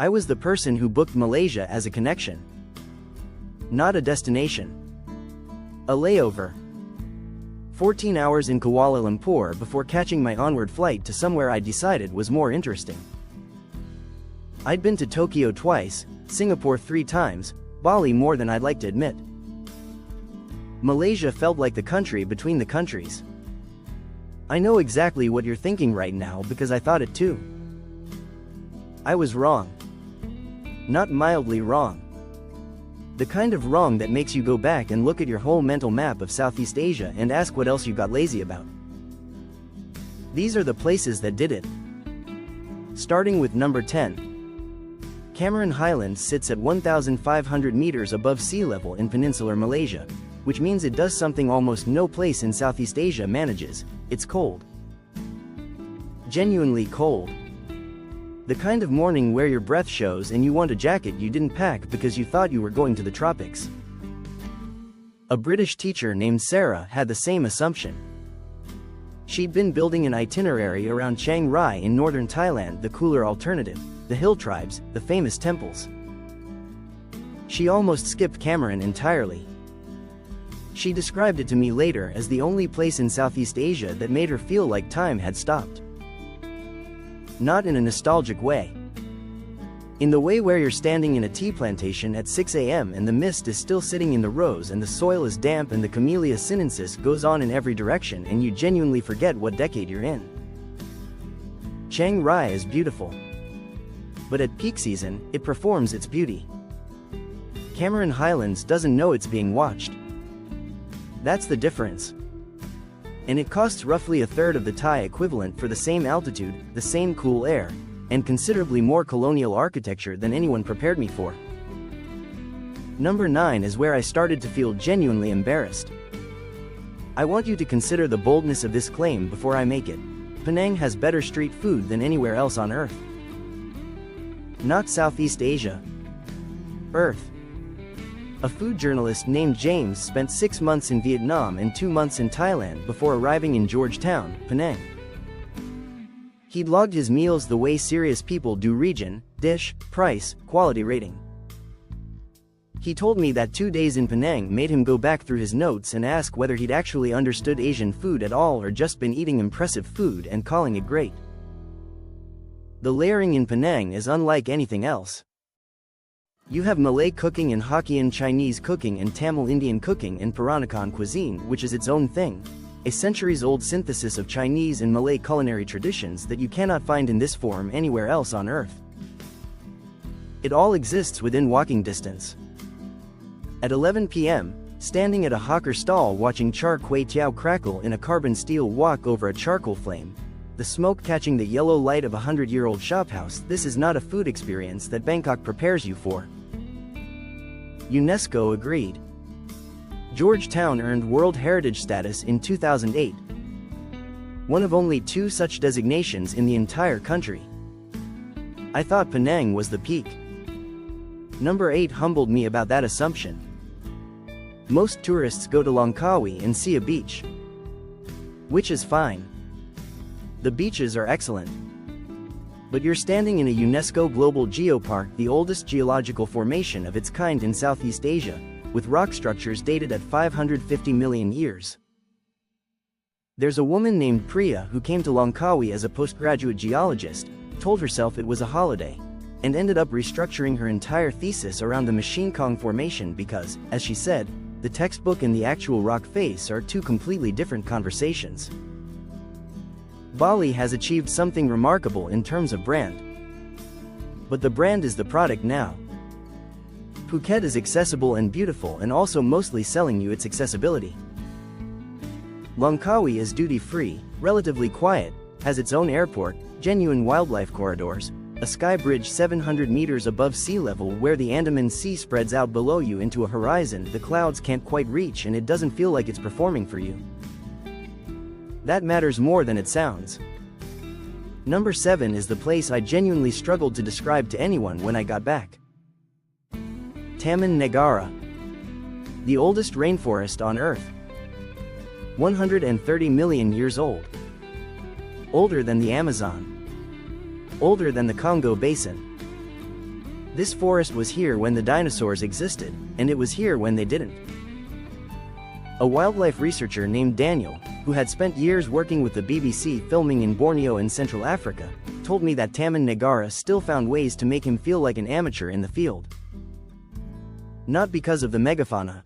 I was the person who booked Malaysia as a connection, not a destination. A layover. 14 hours in Kuala Lumpur before catching my onward flight to somewhere I decided was more interesting. I'd been to Tokyo twice, Singapore 3 times, Bali more than I'd like to admit. Malaysia felt like the country between the countries. I know exactly what you're thinking right now because I thought it too. I was wrong. Not mildly wrong. The kind of wrong that makes you go back and look at your whole mental map of Southeast Asia and ask what else you got lazy about. These are the places that did it. Starting with number 10. Cameron Highlands sits at 1,500 meters above sea level in peninsular Malaysia, which means it does something almost no place in Southeast Asia manages. It's cold. Genuinely cold. The kind of morning where your breath shows and you want a jacket you didn't pack because you thought you were going to the tropics. A British teacher named Sarah had the same assumption. She'd been building an itinerary around Chiang Rai in northern Thailand, the cooler alternative, the hill tribes, the famous temples. She almost skipped Cameron entirely. She described it to me later as the only place in Southeast Asia that made her feel like time had stopped. Not in a nostalgic way. In the way where you're standing in a tea plantation at 6 a.m. and the mist is still sitting in the rows and the soil is damp and the Camellia sinensis goes on in every direction and you genuinely forget what decade you're in. Chiang Rai is beautiful. But at peak season, it performs its beauty. Cameron Highlands doesn't know it's being watched. That's the difference. And it costs roughly a third of the Thai equivalent for the same altitude, the same cool air, and considerably more colonial architecture than anyone prepared me for. Number 9 is where I started to feel genuinely embarrassed. I want you to consider the boldness of this claim before I make it. Penang has better street food than anywhere else on Earth. Not Southeast Asia. Earth. A food journalist named James spent 6 months in Vietnam and 2 months in Thailand before arriving in Georgetown, Penang. He'd logged his meals the way serious people do: region, dish, price, quality rating. He told me that 2 days in Penang made him go back through his notes and ask whether he'd actually understood Asian food at all or just been eating impressive food and calling it great. The layering in Penang is unlike anything else. You have Malay cooking and Hokkien Chinese cooking and Tamil Indian cooking and Peranakan cuisine, which is its own thing, a centuries-old synthesis of Chinese and Malay culinary traditions that you cannot find in this form anywhere else on Earth. It all exists within walking distance. At 11 p.m., standing at a hawker stall watching char kway teow crackle in a carbon steel wok over a charcoal flame, the smoke catching the yellow light of a 100-year-old shophouse, this is not a food experience that Bangkok prepares you for. UNESCO agreed. Georgetown earned World Heritage status in 2008. One of only 2 such designations in the entire country. I thought Penang was the peak. Number 8 humbled me about that assumption. Most tourists go to Langkawi and see a beach. Which is fine. The beaches are excellent. But you're standing in a UNESCO Global Geopark, the oldest geological formation of its kind in Southeast Asia, with rock structures dated at 550 million years. There's a woman named Priya who came to Langkawi as a postgraduate geologist, told herself it was a holiday, and ended up restructuring her entire thesis around the Machine Kong Formation because, as she said, the textbook and the actual rock face are 2 completely different conversations. Bali has achieved something remarkable in terms of brand. But the brand is the product now. Phuket is accessible and beautiful and also mostly selling you its accessibility. Langkawi is duty-free, relatively quiet, has its own airport, genuine wildlife corridors, a sky bridge 700 meters above sea level where the Andaman Sea spreads out below you into a horizon the clouds can't quite reach, and it doesn't feel like it's performing for you. That matters more than it sounds. Number 7 is the place I genuinely struggled to describe to anyone when I got back. Taman Negara. The oldest rainforest on Earth. 130 million years old. Older than the Amazon. Older than the Congo Basin. This forest was here when the dinosaurs existed, and it was here when they didn't. A wildlife researcher named Daniel, who had spent years working with the BBC filming in Borneo in Central Africa, told me that Taman Negara still found ways to make him feel like an amateur in the field. Not because of the megafauna.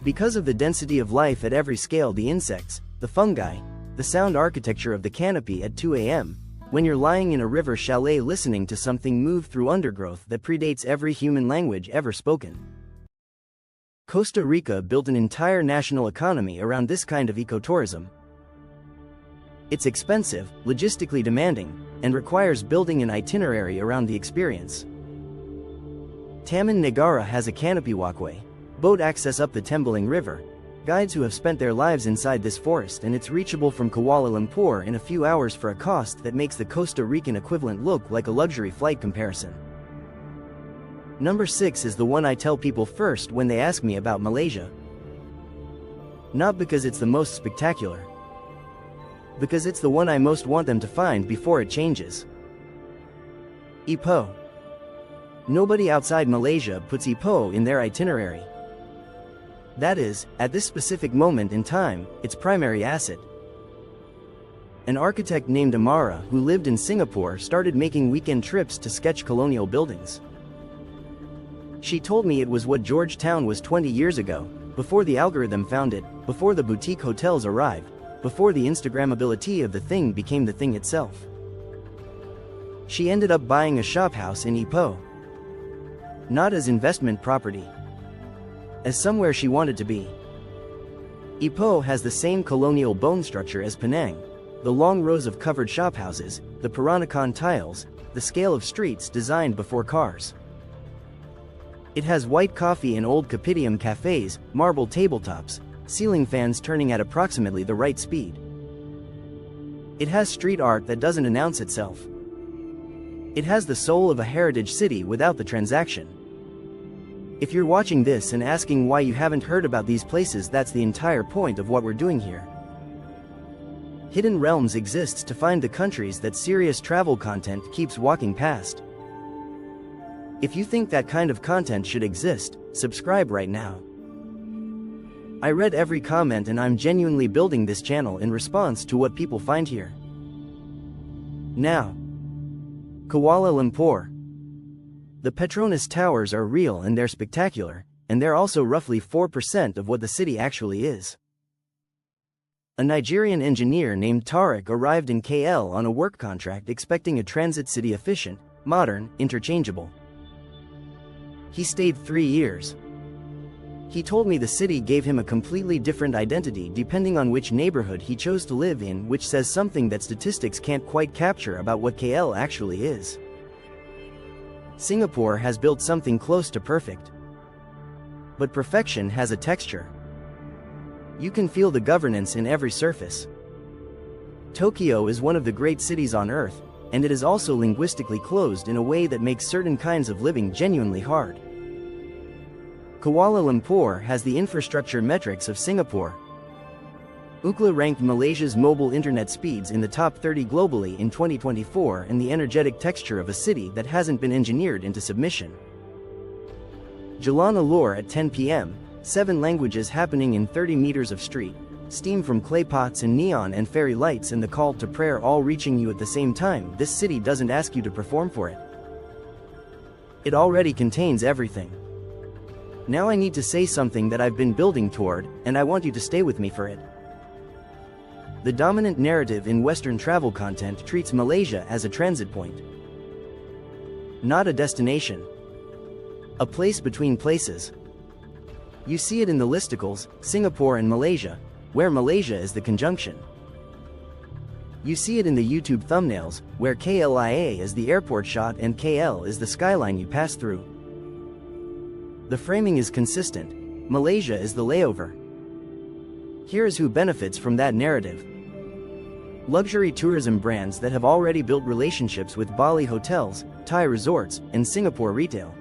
Because of the density of life at every scale, the insects, the fungi, the sound architecture of the canopy at 2 a.m., when you're lying in a river chalet listening to something move through undergrowth that predates every human language ever spoken. Costa Rica built an entire national economy around this kind of ecotourism. It's expensive, logistically demanding, and requires building an itinerary around the experience. Taman Negara has a canopy walkway, boat access up the Tembeling River, guides who have spent their lives inside this forest, and it's reachable from Kuala Lumpur in a few hours for a cost that makes the Costa Rican equivalent look like a luxury flight comparison. Number 6 is the one I tell people first when they ask me about Malaysia. Not because it's the most spectacular. Because it's the one I most want them to find before it changes. Ipoh. Nobody outside Malaysia puts Ipoh in their itinerary. That is, at this specific moment in time, its primary asset. An architect named Amara who lived in Singapore started making weekend trips to sketch colonial buildings. She told me it was what Georgetown was 20 years ago, before the algorithm found it, before the boutique hotels arrived, before the Instagrammability of the thing became the thing itself. She ended up buying a shophouse in Ipoh. Not as investment property. As somewhere she wanted to be. Ipoh has the same colonial bone structure as Penang, the long rows of covered shophouses, the Peranakan tiles, the scale of streets designed before cars. It has white coffee and old Capitium cafes, marble tabletops, ceiling fans turning at approximately the right speed. It has street art that doesn't announce itself. It has the soul of a heritage city without the transaction. If you're watching this and asking why you haven't heard about these places, that's the entire point of what we're doing here. Hidden Realms exists to find the countries that serious travel content keeps walking past. If you think that kind of content should exist, subscribe right now. I read every comment and I'm genuinely building this channel in response to what people find here. Now, Kuala Lumpur. The Petronas Towers are real and they're spectacular, and they're also roughly 4% of what the city actually is. A Nigerian engineer named Tariq arrived in KL on a work contract expecting a transit city efficient, modern, interchangeable. He stayed 3 years. He told me the city gave him a completely different identity depending on which neighborhood he chose to live in, which says something that statistics can't quite capture about what KL actually is. Singapore has built something close to perfect. But perfection has a texture. You can feel the governance in every surface. Tokyo is one of the great cities on Earth, and it is also linguistically closed in a way that makes certain kinds of living genuinely hard. Kuala Lumpur has the infrastructure metrics of Singapore. Ookla ranked Malaysia's mobile internet speeds in the top 30 globally in 2024 and the energetic texture of a city that hasn't been engineered into submission. Jalan Alor at 10 p.m., 7 languages happening in 30 meters of street, steam from clay pots and neon and fairy lights and the call to prayer all reaching you at the same time. This city doesn't ask you to perform for it. It already contains everything. Now I need to say something that I've been building toward, and I want you to stay with me for it. The dominant narrative in Western travel content treats Malaysia as a transit point. Not a destination. A place between places. You see it in the listicles, Singapore and Malaysia, where Malaysia is the conjunction. You see it in the YouTube thumbnails, where KLIA is the airport shot and KL is the skyline you pass through. The framing is consistent. Malaysia is the layover. Here's who benefits from that narrative. Luxury tourism brands that have already built relationships with Bali hotels, Thai resorts, and Singapore retail.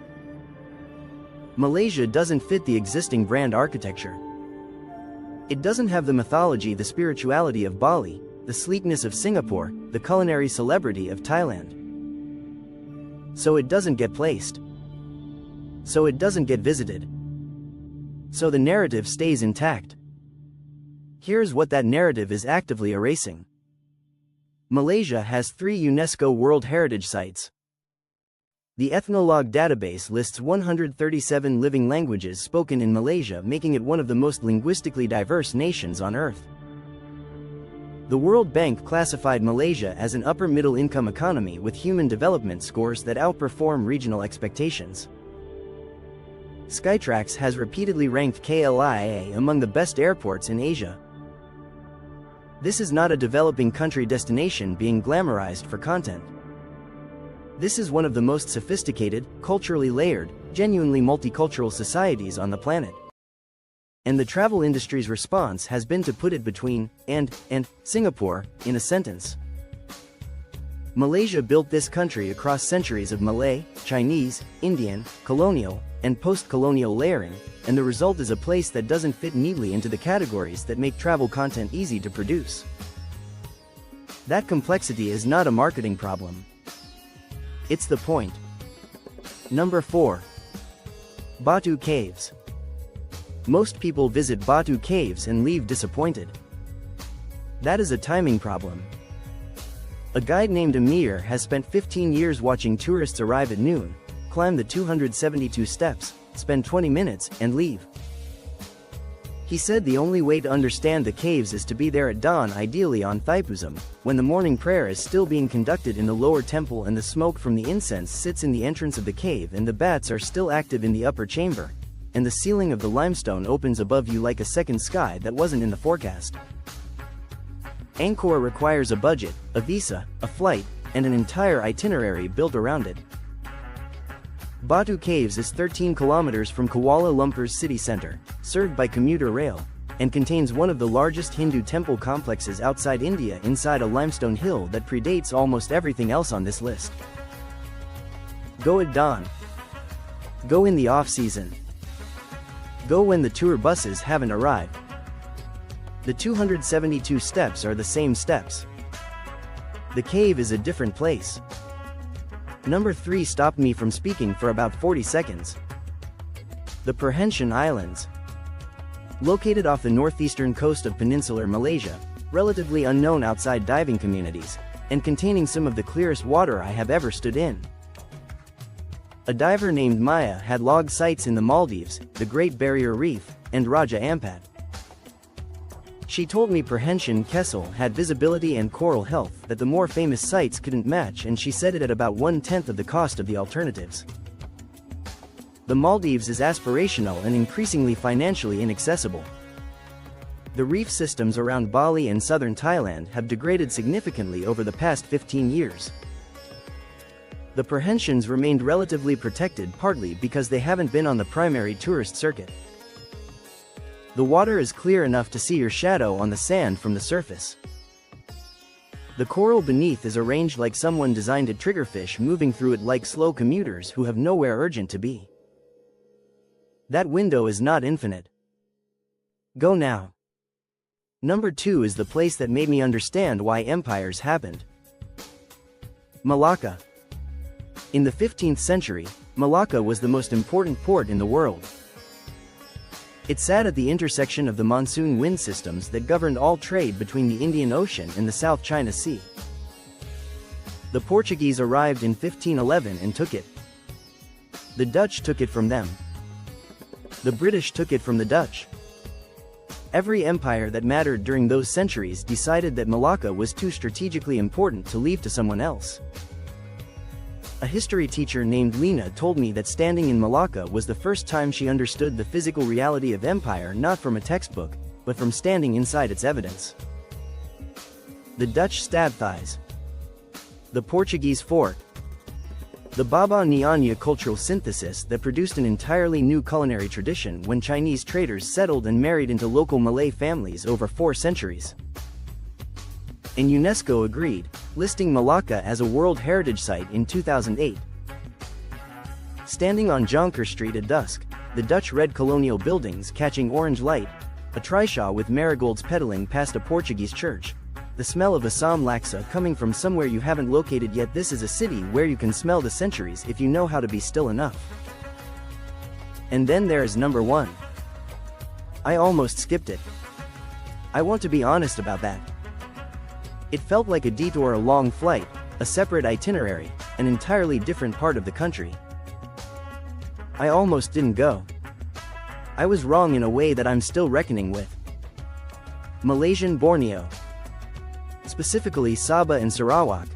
Malaysia doesn't fit the existing brand architecture. It doesn't have the mythology, the spirituality of Bali, the sleekness of Singapore, the culinary celebrity of Thailand. So it doesn't get placed. So it doesn't get visited. So the narrative stays intact. Here's what that narrative is actively erasing. Malaysia has 3 UNESCO World Heritage Sites. The Ethnologue database lists 137 living languages spoken in Malaysia, making it one of the most linguistically diverse nations on Earth. The World Bank classified Malaysia as an upper-middle income economy with human development scores that outperform regional expectations. Skytrax has repeatedly ranked KLIA among the best airports in Asia. This is not a developing country destination being glamorized for content. This is one of the most sophisticated, culturally layered, genuinely multicultural societies on the planet. And the travel industry's response has been to put it between and Singapore in a sentence. Malaysia built this country across centuries of Malay, Chinese, Indian, colonial, and post-colonial layering, and the result is a place that doesn't fit neatly into the categories that make travel content easy to produce. That complexity is not a marketing problem. It's the point. Number 4. Batu Caves. Most people visit Batu Caves and leave disappointed. That is a timing problem. A guide named Amir has spent 15 years watching tourists arrive at noon, climb the 272 steps, spend 20 minutes, and leave. He said the only way to understand the caves is to be there at dawn, ideally on Thaipusam, when the morning prayer is still being conducted in the lower temple and the smoke from the incense sits in the entrance of the cave and the bats are still active in the upper chamber, and the ceiling of the limestone opens above you like a second sky that wasn't in the forecast. Angkor requires a budget, a visa, a flight, and an entire itinerary built around it. Batu Caves is 13 kilometers from Kuala Lumpur's city center, served by commuter rail, and contains one of the largest Hindu temple complexes outside India inside a limestone hill that predates almost everything else on this list. Go at dawn. Go in the off-season. Go when the tour buses haven't arrived. The 272 steps are the same steps. The cave is a different place. Number 3 stopped me from speaking for about 40 seconds. The Perhentian Islands. Located off the northeastern coast of peninsular Malaysia, relatively unknown outside diving communities, and containing some of the clearest water I have ever stood in. A diver named Maya had logged sites in the Maldives, the Great Barrier Reef, and Raja Ampat. She told me Perhentian Kessel had visibility and coral health that the more famous sites couldn't match, and she said it at about 1/10 of the cost of the alternatives. The Maldives is aspirational and increasingly financially inaccessible. The reef systems around Bali and southern Thailand have degraded significantly over the past 15 years. The Perhentians remained relatively protected partly because they haven't been on the primary tourist circuit. The water is clear enough to see your shadow on the sand from the surface. The coral beneath is arranged like someone designed a triggerfish, moving through it like slow commuters who have nowhere urgent to be. That window is not infinite. Go now. Number 2 is the place that made me understand why empires happened. Malacca. In the 15th century, Malacca was the most important port in the world. It sat at the intersection of the monsoon wind systems that governed all trade between the Indian Ocean and the South China Sea. The Portuguese arrived in 1511 and took it. The Dutch took it from them. The British took it from the Dutch. Every empire that mattered during those centuries decided that Malacca was too strategically important to leave to someone else. A history teacher named Lena told me that standing in Malacca was the first time she understood the physical reality of empire, not from a textbook, but from standing inside its evidence. The Dutch stabbed thighs. The Portuguese fort. The Baba Nyanya cultural synthesis that produced an entirely new culinary tradition when Chinese traders settled and married into local Malay families over 4 centuries. And UNESCO agreed, listing Malacca as a World Heritage Site in 2008. Standing on Jonker Street at dusk, the Dutch red colonial buildings catching orange light, a trishaw with marigolds pedaling past a Portuguese church, The smell of Assam laksa coming from somewhere you haven't located yet. This is a city where you can smell the centuries if you know how to be still enough. And then there is number 1. I almost skipped it. I want to be honest about that. It felt like a detour, a long flight, a separate itinerary, an entirely different part of the country. I almost didn't go. I was wrong in a way that I'm still reckoning with. Malaysian Borneo. Specifically Sabah and Sarawak.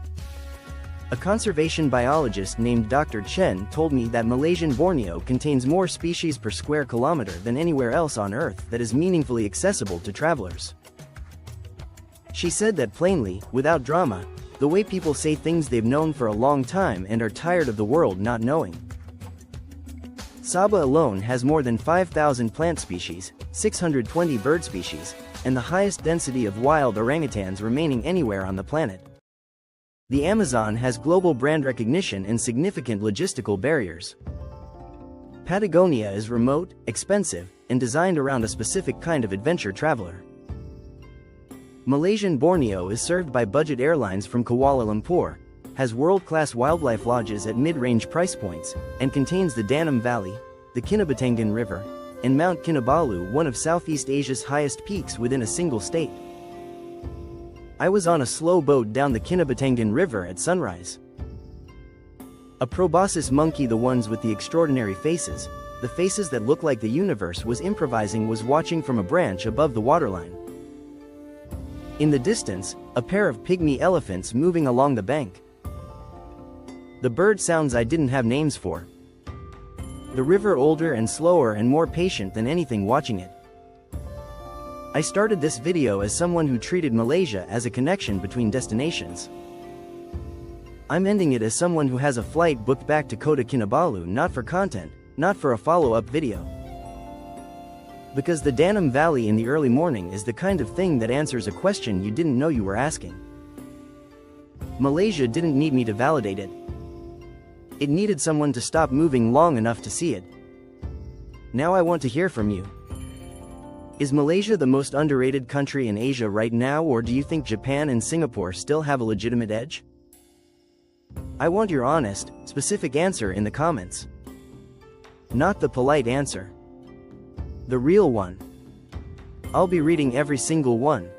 A conservation biologist named Dr. Chen told me that Malaysian Borneo contains more species per square kilometer than anywhere else on Earth that is meaningfully accessible to travelers. She said that plainly, without drama, the way people say things they've known for a long time and are tired of the world not knowing. Sabah alone has more than 5,000 plant species, 620 bird species, and the highest density of wild orangutans remaining anywhere on the planet. The Amazon has global brand recognition and significant logistical barriers. Patagonia is remote, expensive, and designed around a specific kind of adventure traveler. Malaysian Borneo is served by budget airlines from Kuala Lumpur, has world-class wildlife lodges at mid-range price points, and contains the Danam Valley, the Kinabatangan River, and Mount Kinabalu, one of Southeast Asia's highest peaks within a single state. I was on a slow boat down the Kinabatangan River at sunrise. A proboscis monkey, the ones with the extraordinary faces, the faces that look like the universe was improvising, was watching from a branch above the waterline. In the distance, a pair of pygmy elephants moving along the bank. The bird sounds I didn't have names for. The river older and slower and more patient than anything watching it. I started this video as someone who treated Malaysia as a connection between destinations. I'm ending it as someone who has a flight booked back to Kota Kinabalu, not for content, not for a follow-up video. Because the Danam Valley in the early morning is the kind of thing that answers a question you didn't know you were asking. Malaysia didn't need me to validate it. It needed someone to stop moving long enough to see it. Now I want to hear from you. Is Malaysia the most underrated country in Asia right now, or do you think Japan and Singapore still have a legitimate edge? I want your honest, specific answer in the comments. Not the polite answer. The real one. I'll be reading every single one.